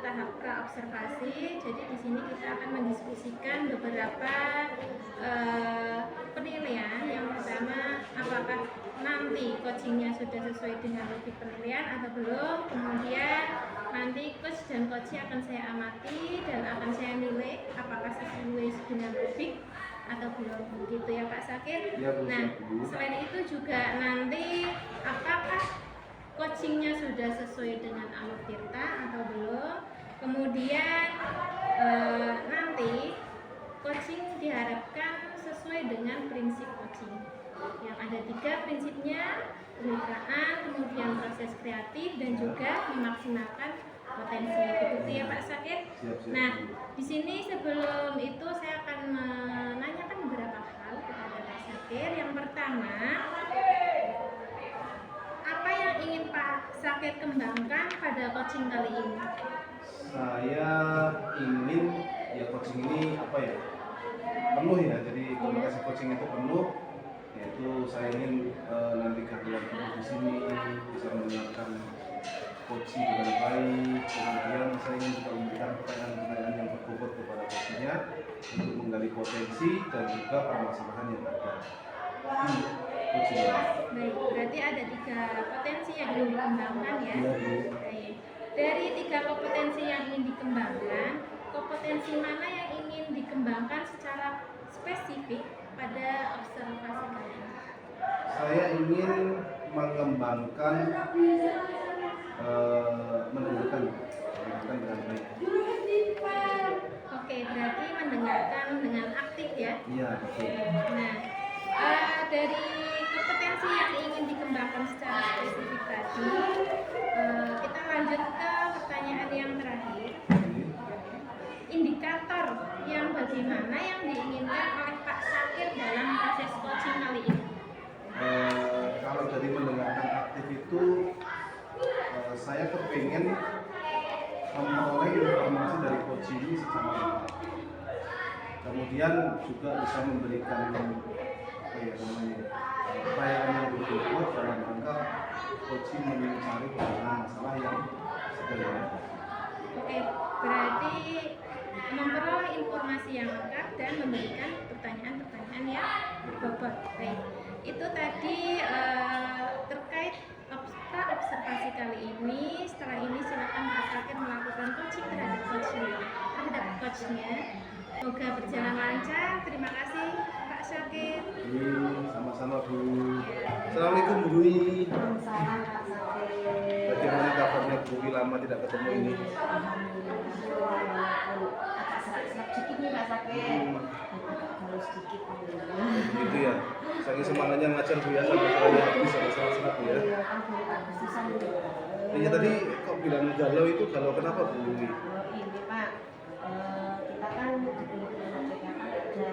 tahap pra-observasi. Jadi di sini kita akan mendiskusikan beberapa penilaian. Yang pertama, apakah nanti coachingnya sudah sesuai dengan logik penilaian atau belum. Kemudian nanti coach dan coaching akan saya amati dan akan saya nilai apakah sesuai dengan logik atau belum, begitu ya Pak Sakir. Ya, nah, selain itu juga nanti apakah coachingnya sudah sesuai dengan Alur Tirta atau belum. Kemudian nanti coaching diharapkan sesuai dengan prinsip coaching yang ada 3 prinsipnya: kemitraan, kemudian proses kreatif, dan juga memaksimalkan potensi. Begitu ya Pak Sakir. Nah, di sini sebelum itu saya akan menanyakan beberapa hal kepada Pak Sakir. Yang pertama, apa yang ingin Pak Sakir kembangkan pada coaching kali ini? Saya ingin ya coaching ini apa ya, penuh ya. Jadi komunikasi coaching itu penuh, yaitu saya ingin nanti kegiatan penuh di sini bisa mendengarkan coaching dengan baik. Kemudian saya ingin juga memberikan pertanyaan-pertanyaan yang berbobot kepada coachingnya untuk menggali potensi dan juga permasalahan yang ada di coaching. Baik, berarti ada 3 potensi yang ingin dikembangkan ya. Baik. Dari 3 kompetensi yang ingin dikembangkan, kompetensi mana yang ingin dikembangkan secara spesifik pada observasi kalian? Saya ingin mengembangkan mendengarkan dengan baik. Oke, berarti mendengarkan dengan aktif ya? Iya, betul. Nah, dari kompetensi yang ingin dikembangkan secara spesifik tadi, kita lanjut ke pertanyaan yang terakhir. Indikator yang bagaimana yang diinginkan oleh Pak Sakir dalam proses coaching kali ini? Kalau dari mendengarkan aktif itu, saya kepengen memperoleh informasi dari coaching ini secara lengkap. Kemudian juga bisa memberikan upayaan yang berbobot dalam rangka coaching mencari masalah yang sederhana. Oke, berarti memperoleh informasi yang lengkap dan memberikan pertanyaan-pertanyaan yang berbobot. Baik, itu tadi terkait observasi kali ini. Setelah ini silakan Pak Sakir melakukan coaching terhadap coachnya. Semoga berjalan lancar. Terima kasih Pak Sakir. Sama-sama Bu. Assalamualaikum Bu Dwi. Salam Pak Sakir. Bagaimana kabarnya Bu? Lama tidak ketemu ini. Agak serak-serak sedikit nih Pak Sakir. Harus sedikit. Gitu ya. Saking semangatnya ngajar Bu ya, sampai saya habis serak-serak Bu ya. Iya kan dari Agustusan dulu. Iya, tadi kok bilang galau itu galau kenapa Bu? Ini Pak, kita kan di lingkungan OJK kan ada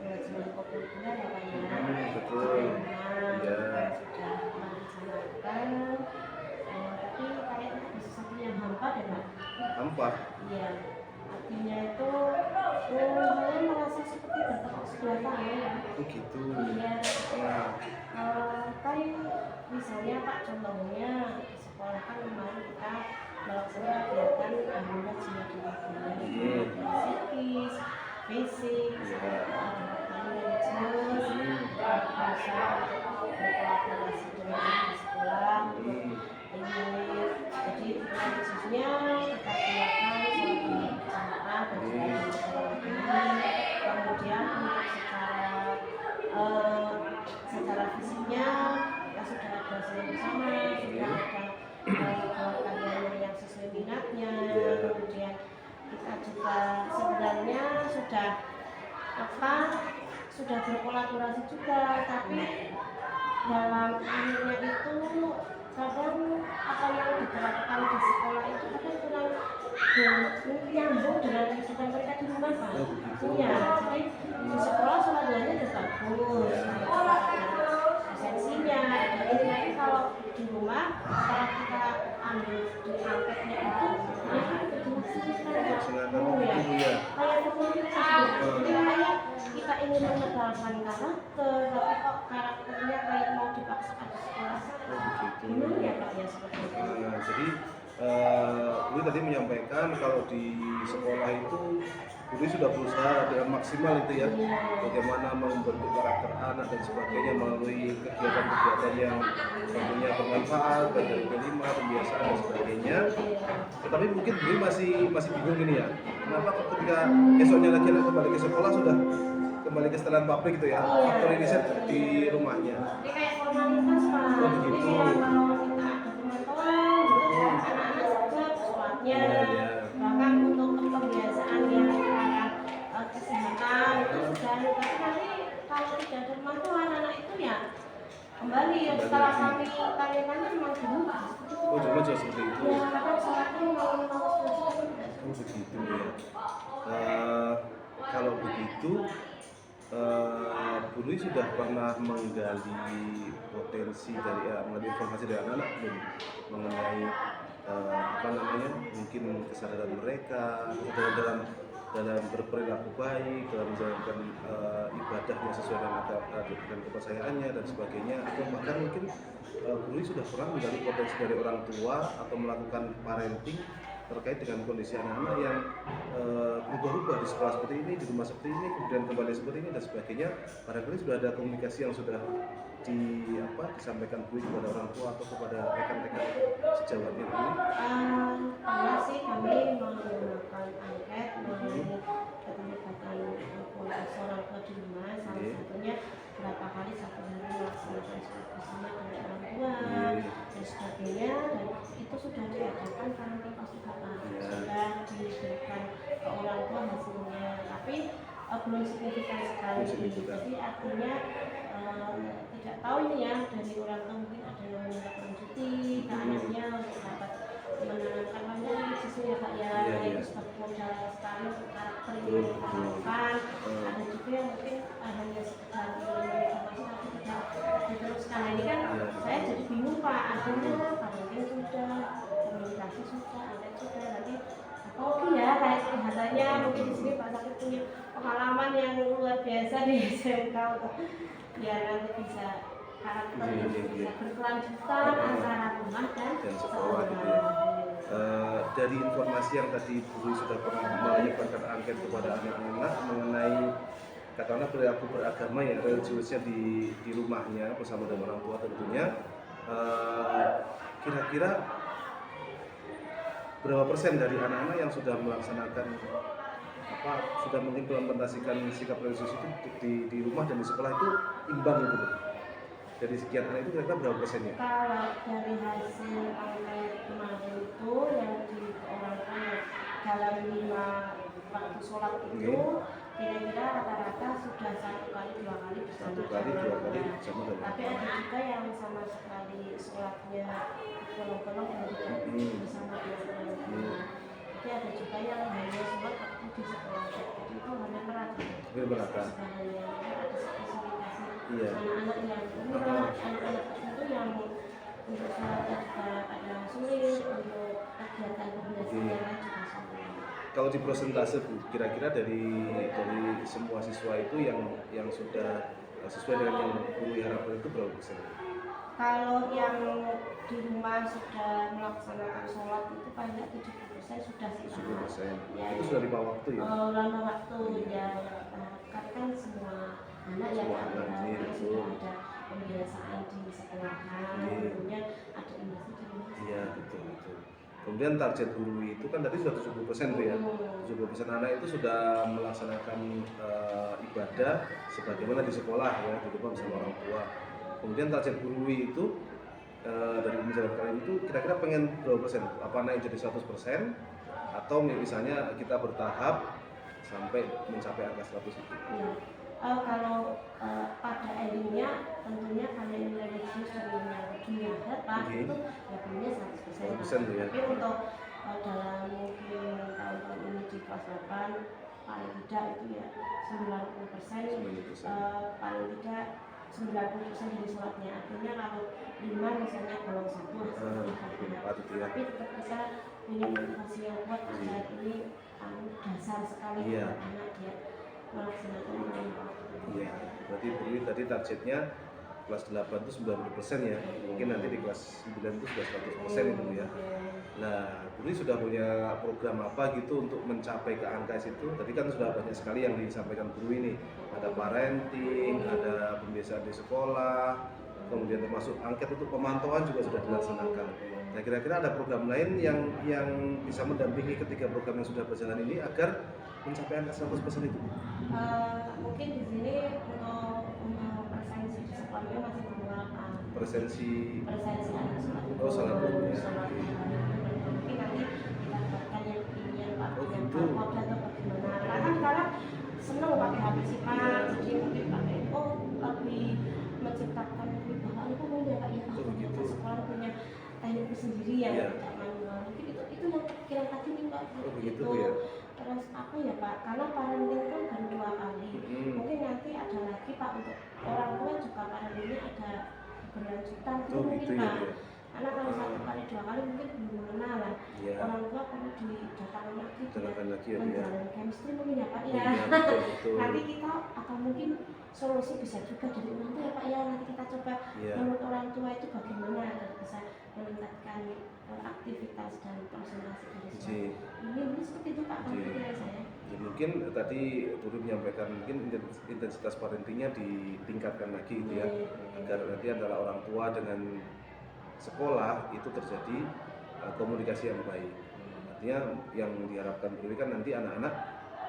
manajemen kokulikuler ya Pak ya. Betul. Iya. Sudah melaksanakan, tapi kayaknya ada sesuatu yang hampa deh Pak. Hampa? Iya. Artinya itu, saya merasa seperti bertepuk sebelah tangan ya. Oh gitu. Iya. Nah, Kan misalnya Pak, contohnya di sekolah kan kemarin kita melaksanakan kegiatan gabungan jiwa diri psikis, fisik, manajemen, bisa berkolaborasi dengan di sekolah. Jadi khususnya kita gunakan suatu bersamaan berjalan kemudian untuk secara fisiknya kita sudah ada hasil bersama, sudah ada karya yang sesuai minatnya, kemudian kita juga sebenarnya sudah berkolaborasi juga, tapi dalam akhirnya itu kadang apa yang diterapkan di sekolah itu kadang kurang nyambung dengan kehidupan mereka di rumah Pak. Iya, jadi di sekolah suasananya udah bagus, esensinya, tapi kalau di rumah setelah kita ambil di angkatnya itu kayak kayak kita ingin mengenalkan karakter, tapi kok karakternya kayak mau dipaksakan di sekolah. Gimana ya Pak ya seperti itu? jadi Budi tadi menyampaikan kalau di sekolah itu Budi sudah berusaha dengan maksimal itu ya, bagaimana membentuk karakter anak dan sebagainya melalui kegiatan-kegiatan yang tentunya bermanfaat, dari kelima, pembiasaan dan sebagainya. Tetapi mungkin Budi masih bingung gini ya, kenapa ketika esoknya lagi anak kembali ke sekolah sudah kembali ke setelan pabrik gitu ya, faktor inisiat di rumahnya. Jadi kayak formalitas Pak. Oh, Jadi begitu. kayak kalau kita ada pemantauan gitu kan anak-anak juga sholatnya. Iya, iya. Bahkan untuk pembiasaan yang kesehatan itu sudah ada. Tapi nanti kalau tidak ada pemantauan anak itu ya kembali setelah kami tanyakan memang dulu Pak. Oh, cuma seperti itu. Ya, karena sholatnya mau Oh, begitu ya. Kalau begitu, Bu Lui sudah pernah menggali potensi dari menggali informasi dari anak-anak belum mengenai apa namanya, mungkin kesadaran mereka, kesadaran dalam berperilaku baik, dalam menjalankan ibadah yang sesuai dengan kepercayaannya dan sebagainya, atau bahkan mungkin Bu Lui sudah pernah menggali potensi dari orang tua atau melakukan parenting terkait dengan kondisi anak-anak yang berubah-ubah di sekolah seperti ini, di rumah seperti ini, kemudian kembali seperti ini dan sebagainya. Barangkali sudah ada komunikasi yang sudah disampaikan Bu kepada orang tua atau kepada rekan-rekan sejawatnya Bu. Pertama sih kami menggunakan angket melalui keterlibatan kualitas orang tua di rumah, salah satunya berapa kali satu hari melaksanakan sholat bersama dengan orang tua dan sebagainya, dan itu sudah diadakan parenting juga Pak, sudah diberikan ke orang tua hasilnya, tapi belum signifikan sekali. Jadi artinya tidak tahu ini ya, dari orang tua mungkin ada yang menindaklanjuti ke anaknya untuk dapat menanamkan lagi sesuai Pak ya, itu sebagai modal sekali untuk karakter yang ditanamkan. Ada juga yang mungkin hanya sekedar informasi tapi tidak diteruskan. Ini kan saya jadi bingung Pak, adanya parenting sudah, komunikasi sudah, ada juga nanti oke ya, kayak kelihatannya mungkin di sini Pak Sakit punya pengalaman yang luar biasa di SMK untuk biar nanti bisa karakter yang bisa berkelanjutan antara rumah dan sekolah gitu ya. Dari informasi yang tadi Bu sudah pernah menyebarkan angket kepada anak-anak mengenai katakanlah perilaku beragama ya, religiusnya di rumahnya bersama dengan orang tua tentunya, kira-kira berapa persen dari anak-anak yang sudah melaksanakan sudah mengimplementasikan sikap religius itu di rumah dan di sekolah itu imbang gitu? Dari sekian anak itu kira-kira berapa persennya? Kalau dari hasil angket kemarin itu yang di orang tua dalam 5 waktu sholat itu kira-kira rata-rata sudah 1 kali 2 kali bersama. 1 kali 2 kali bersama dengan. Tapi ada juga yang sama sekali sholatnya bolong-bolong dan tidak bersama dengan. Tapi ada juga yang hanya sholat waktu di sekolah. Jadi itu hanya merata. Merata. Ada spesifikasi anak-anak yang umur, anak-anak itu yang untuk sholatnya juga ada sulit, untuk kegiatan pembelajaran juga sulit. Kalau di persentase Bu, kira-kira dari semua siswa itu yang sudah sesuai dengan yang Bu harapkan itu berapa persen? Kalau yang di rumah sudah melaksanakan sholat itu paling tidak 70% sudah sih. 70%. Ya, itu sudah 5 waktu ya? Lama waktu ya, kan semua anak yang sudah ada pembiasaan di sekolahan, kemudian ada imbasnya di rumah. Iya, betul. Kemudian target guru itu kan tadi sudah 70% tuh ya. 70% anak itu sudah melaksanakan ibadah sebagaimana di sekolah ya, di rumah bersama orang tua. Kemudian target guru itu dari pembicaraan kalian itu kira-kira pengen berapa persen? Apa naik jadi 100% atau misalnya kita bertahap sampai mencapai angka 100 itu? Ya. Kalau pada endingnya tentunya kalian religius dan dunia Pak itu ya punya 100%. Ya. Tapi untuk dalam mungkin tahun ini di kelas 8 paling tidak itu ya 90%. Paling tidak 90% dari sholatnya, artinya kalau 5 misalnya bolong 1 tapi tetap kita punya motivasi yang kuat agar ini dasar sekali buat anak dia melaksanakan ibadah. Iya, berarti Bu tadi targetnya kelas 8 itu 90% ya, mungkin nanti di kelas 9 itu sudah 100% itu ya. Nah, Budi sudah punya program apa gitu untuk mencapai ke angka situ? Tadi kan sudah banyak sekali yang disampaikan guru ini. Ada parenting, ada pembiasaan di sekolah, kemudian termasuk angket untuk pemantauan juga sudah dilaksanakan. Nah, kira-kira ada program lain yang bisa mendampingi ketika program yang sudah berjalan ini agar mencapai angka 100% itu? Mungkin di sini untuk presensi di sekolahnya masih menggunakan Presensi anak sekolah. Oh, salah satu ya. Mungkin nanti kita dapatkan yang opinion Pak, Oh, yang gitu. Pak atau bagaimana. Karena kan sekarang seneng pakai HP sih Pak, jadi mungkin pakai lebih menciptakan kewibawaan itu ya Pak ya. Oh, begitu. Sekolah punya teknik sendiri yang Iya. tidak manual. Mungkin itu yang pikiran tadi nih Pak. Oh, begitu Itu. ya. Terus apa ya Pak? Karena parenting kan baru 2 kali. Mungkin nanti ada lagi Pak untuk orang tua juga parentingnya ada berlanjutan. Oh, Mungkin gitu ya, Pak. ya. Karena kalau 1 kali 2 kali mungkin belum mengenal lah. Iya. Orang tua perlu didatangkan lagi. Datangkan lagi ya, Bu, ya. Menjalin chemistry mungkin ya Pak ya. Iya, betul. Nanti kita atau mungkin solusi bisa juga dari orang tua ya Pak ya. Nanti kita coba Iya. menurut orang tua itu bagaimana agar bisa meningkatkan aktivitas dan konsentrasi dari sekolah. Ji. Ini seperti itu Pak, kalau Ji. pikiran saya. Ya, mungkin tadi Guru menyampaikan mungkin intensitas parentingnya ditingkatkan lagi gitu ya, agar nanti antara orang tua dengan sekolah itu terjadi komunikasi yang baik. Artinya yang diharapkan Guru kan nanti anak-anak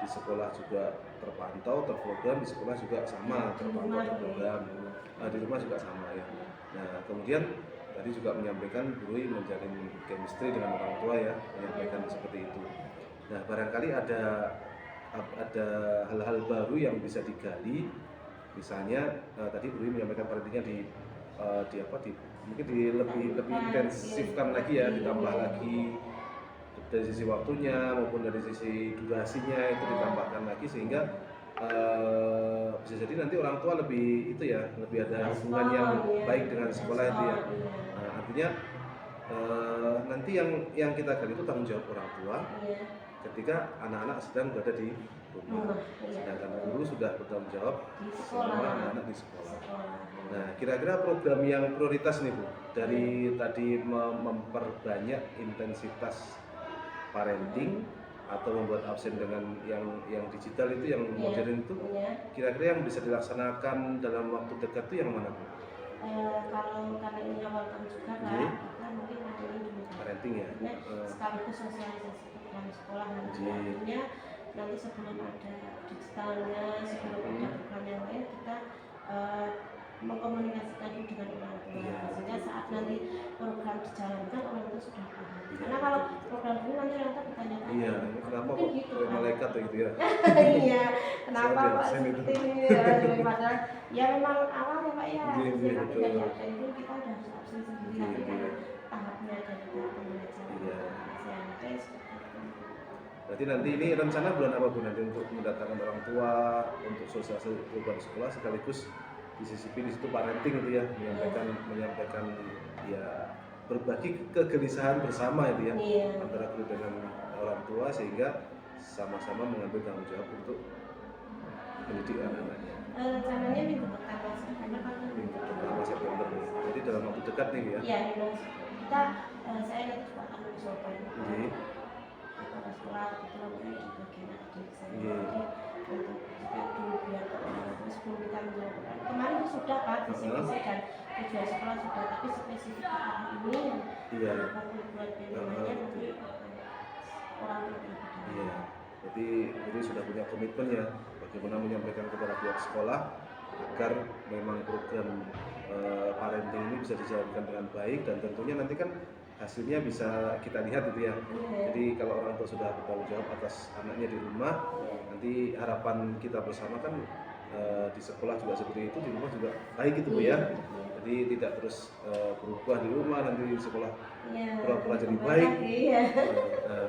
di sekolah juga terpantau, terprogram, di sekolah juga sama terpantau, terprogram, di rumah juga sama ya. Nah, kemudian tadi juga menyampaikan Guru menjalin chemistry dengan orang tua ya, menyampaikan seperti itu. Nah, barangkali ada hal-hal baru yang bisa digali, misalnya tadi Guru menyampaikan parentingnya mungkin lebih intensifkan lagi ya, ditambah lagi dari sisi waktunya maupun dari sisi durasinya itu ditambahkan lagi sehingga bisa jadi nanti orang tua lebih ada hubungan yang baik dengan sekolah itu ya. Nah, artinya nanti yang kita gali itu tanggung jawab orang tua ketika anak-anak sedang berada di rumah, sedangkan guru sudah bertanggung jawab selama anak-anak di sekolah. Nah, kira-kira program yang prioritas nih Bu, dari tadi memperbanyak intensitas parenting atau membuat absen dengan yang digital itu, yang modern itu, kira-kira yang bisa dilaksanakan dalam waktu dekat itu yang mana Bu? Kalau karena ini awal tahun juga Pak, kita mungkin ada ini dulu parenting ya. sekaligus sosialisasi program sekolah nantinya nanti sebelum ada digitalnya, sebelum ada program yang lain kita mengkomunikasikan itu dengan orang tua sehingga saat nanti program dijalankan orang tua sudah paham. Karena kalau program ini nanti orang tua bertanya-tanya, Iya, kenapa kok gitu, kayak malaikat gitu ya? iya, kenapa Pak seperti ini padahal ya memang awal ya Pak ya, Iya, tapi betul. dari absen itu kita udah harus absen sendiri tapi karena tahapnya dari tahap pembelajaran Iya. SMP seperti itu. Berarti nanti ini rencana bulan apa Bu nanti untuk mendatangkan orang tua untuk sosialisasi program sekolah sekaligus disisipi di situ parenting itu ya, menyampaikan ya berbagi kegelisahan bersama itu ya, antara guru dengan orang tua sehingga sama-sama mengambil tanggung jawab untuk mendidik anak-anaknya. Rencananya minggu pertama September kan Minggu pertama September. Jadi dalam waktu dekat nih Bu ya. iya memang kita saya nanti juga akan mengusulkan Iya. kepada sekolah itu nanti di bagian adik saya Iya. untuk dulu biar sebelum kita menjalankan kemarin itu sudah Pak visi misi dan tujuan sekolah sudah, tapi spesifik ini yang Iya. buat bagaimana nanti orang tua. Iya. Jadi Guru sudah punya komitmen ya bagaimana menyampaikan kepada pihak sekolah agar memang program parenting ini bisa dijalankan dengan baik dan tentunya nanti kan hasilnya bisa kita lihat gitu ya. Jadi kalau orang tua sudah bertanggung jawab atas anaknya di rumah, nanti harapan kita bersama kan di sekolah juga seperti itu, di rumah juga baik gitu Bu ya. Jadi tidak terus berubah di rumah, nanti di sekolah pura-pura jadi baik.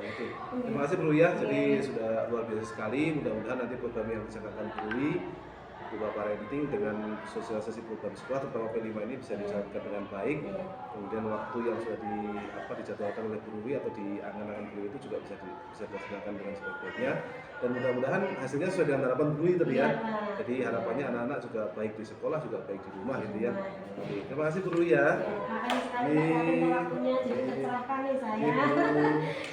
Itu. Terima kasih Bu ya. Jadi sudah luar biasa sekali. Mudah-mudahan nanti program yang dicanangkan Bu berupa parenting dengan sosialisasi program sekolah terutama P5 ini bisa dijalankan dengan baik. Kemudian waktu yang sudah dijadwalkan oleh guru atau di angan-angan guru itu juga bisa dilaksanakan dengan sebaik-baiknya, dan mudah-mudahan hasilnya sesuai dengan harapan guru tadi ya. Jadi harapannya anak-anak juga baik di sekolah juga baik di rumah gitu ya. Oke, terima kasih guru ya. Waktunya jadi tercerahkan nih saya.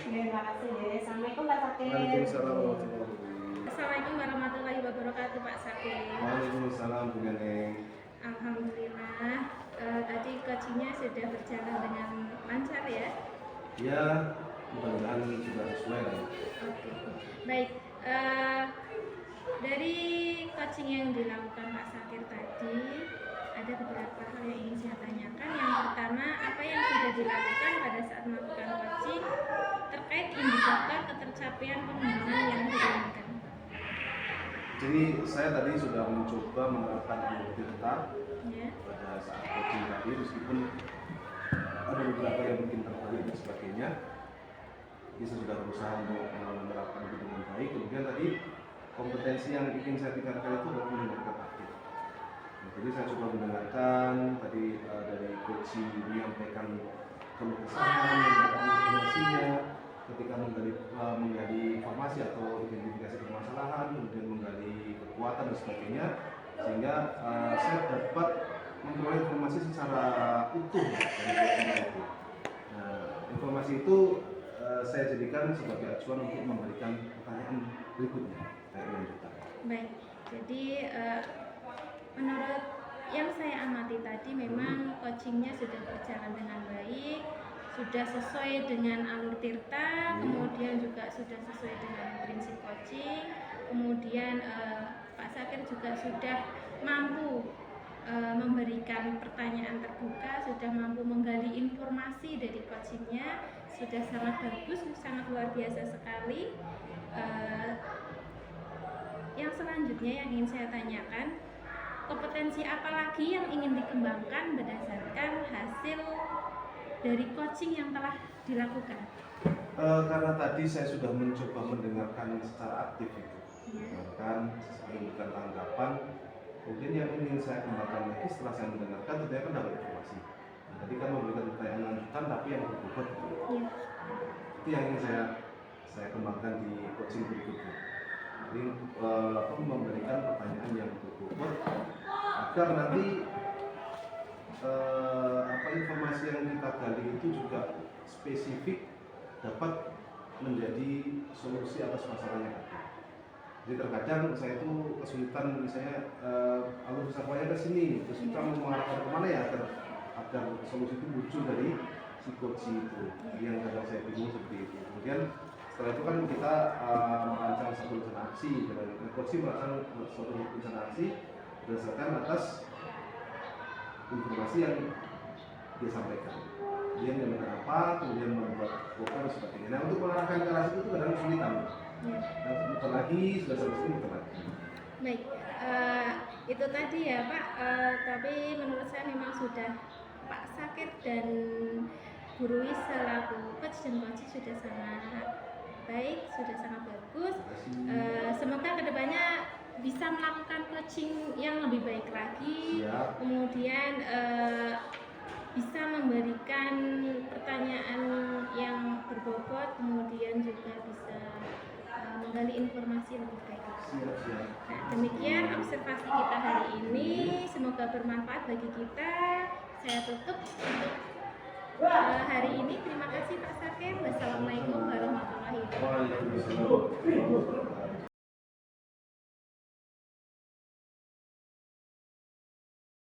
Terima kasih ya. Assalamualaikum Pak Sakir. Waalaikumsalam warahmatullahi wabarakatuh. Assalamualaikum warahmatullahi wabarakatuh Pak Sakir. Waalaikumsalam Bu Neneng. Alhamdulillah, tadi coachingnya sudah berjalan dengan lancar ya. Ya, mudah-mudahan sudah sesuai lah. Oke, baik. Dari coaching yang dilakukan Pak Sakir tadi, ada beberapa hal yang ingin saya tanyakan. Yang pertama, apa yang sudah dilakukan pada saat melakukan coaching terkait indikator ketercapaian pengembangan yang diinginkan? Jadi saya tadi sudah mencoba menerapkan Tirta Ya. pada saat coaching tadi, meskipun ada beberapa yang mungkin terbalik dan sebagainya. Jadi saya sudah berusaha untuk menerapkan itu dengan baik. Kemudian tadi kompetensi yang ingin saya tingkatkan itu adalah mendengarkan aktif. Nah, jadi saya coba mendengarkan tadi dari coaching menyampaikan keluh kesah, menyampaikan informasinya, ketika menggali informasi atau identifikasi permasalahan, kemudian menggali kekuatan dan sebagainya, sehingga saya dapat memperoleh informasi secara utuh dari coaching itu. Nah, informasi itu saya jadikan sebagai acuan untuk memberikan pertanyaan berikutnya. Baik, jadi menurut yang saya amati tadi memang coachingnya sudah berjalan dengan baik, sudah sesuai dengan alur Tirta, kemudian juga sudah sesuai dengan prinsip coaching, kemudian Pak Sakir juga sudah mampu memberikan pertanyaan terbuka, sudah mampu menggali informasi dari coachingnya, sudah sangat bagus, sangat luar biasa sekali. Yang selanjutnya yang ingin saya tanyakan, kompetensi apa lagi yang ingin dikembangkan berdasarkan hasil dari coaching yang telah dilakukan? Karena tadi saya sudah mencoba mendengarkan secara aktif itu, mendengarkan, memberikan tanggapan. Kemudian yang ingin saya kembangkan lagi setelah saya mendengarkan, tentunya kan dapat informasi. Nah, tadi kan memberikan pertanyaan lanjutan tapi yang berbobot. Itu yang ingin saya kembangkan di coaching berikutnya. Jadi memberikan pertanyaan yang berbobot agar nanti informasi yang kita gali itu juga spesifik dapat menjadi solusi atas masalah yang ada. Jadi terkadang saya itu kesulitan misalnya alur sakwanya ke sini, terus kita mau mengarahkan kemana ya agar solusi itu muncul dari si coaching itu. Yang kadang saya bingung seperti itu. Kemudian setelah itu kan kita merancang satu rencana aksi, dan coaching merancang suatu rencana aksi berdasarkan atas informasi yang dia sampaikan. Dia menemukan apa, kemudian membuat program dan sebagainya. Nah, untuk mengarahkan ke arah itu kadang kesulitan. Nah, bukan lagi, sudah sampai sini bukan lagi. Baik, itu tadi ya Pak, tapi menurut saya memang sudah Pak Sakir dan Guru Wis selaku coach dan coach sudah sangat baik, sudah sangat bagus. Semoga kedepannya bisa melakukan coaching yang lebih baik lagi. Kemudian bisa memberikan pertanyaan yang berbobot, kemudian juga bisa menggali informasi lebih baik. Nah, demikian observasi kita hari ini, semoga bermanfaat bagi kita. Saya tutup untuk hari ini. Terima kasih Pak Sakir. Wassalamualaikum warahmatullahi wabarakatuh.